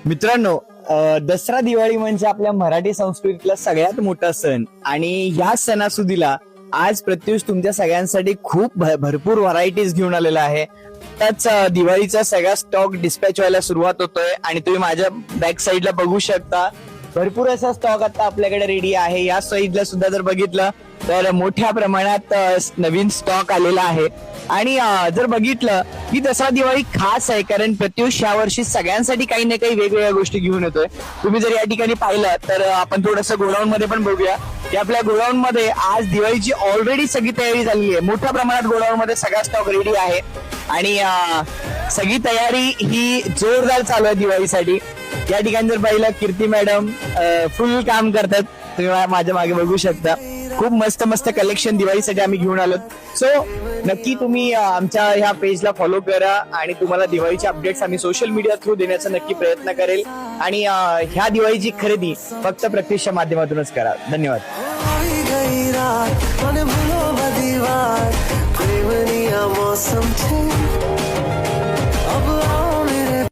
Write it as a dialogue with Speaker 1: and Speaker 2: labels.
Speaker 1: मित्रांनो, दसरा दिवाळी म्हणजे आपल्या मराठी संस्कृतीतला सगळ्यात मोठा सण आणि या सणासुदीला आज प्रत्युष तुमच्या सगळ्यांसाठी खूप भरपूर व्हरायटीज घेऊन आलेला आहे. त्याच दिवाळीचा सगळा स्टॉक डिस्पॅच व्हायला सुरुवात होतोय आणि तुम्ही माझ्या बॅक साईडला बघू शकता भरपूर असा स्टॉक आता आपल्याकडे रेडी आहे. या साईडला सुद्धा जर बघितलं तर मोठ्या प्रमाणात नवीन स्टॉक आलेला आहे. आणि जर बघितलं की दसरा दिवाळी खास आहे कारण प्रत्युष यावर्षी सगळ्यांसाठी काही ना काही वेगवेगळ्या गोष्टी घेऊन येतोय. तुम्ही जर या ठिकाणी पाहिलं तर आपण थोडंसं गोडाऊन मध्ये पण बघूया की आपल्या गोडाऊन मध्ये आज दिवाळीची ऑलरेडी सगळी तयारी झालेली आहे. मोठ्या प्रमाणात गोडाऊन मध्ये सगळा स्टॉक रेडी आहे आणि सगळी तयारी ही जोरदार चालू आहे दिवाळीसाठी. या ठिकाणी जर पाहिलं कीर्ती मॅडम फुल काम करतात, तुम्ही माझ्या मागे बघू शकता. खूप मस्त मस्त कलेक्शन दिवाळीसाठी आम्ही घेऊन आलो. सो नक्की तुम्ही आमच्या ह्या पेजला फॉलो करा आणि तुम्हाला दिवाळीचे अपडेट्स आम्ही सोशल मीडिया थ्रू देण्याचा नक्की प्रयत्न करेल. आणि ह्या दिवाळीची खरेदी फक्त प्रत्यक्षच्या माध्यमातूनच करा. धन्यवाद.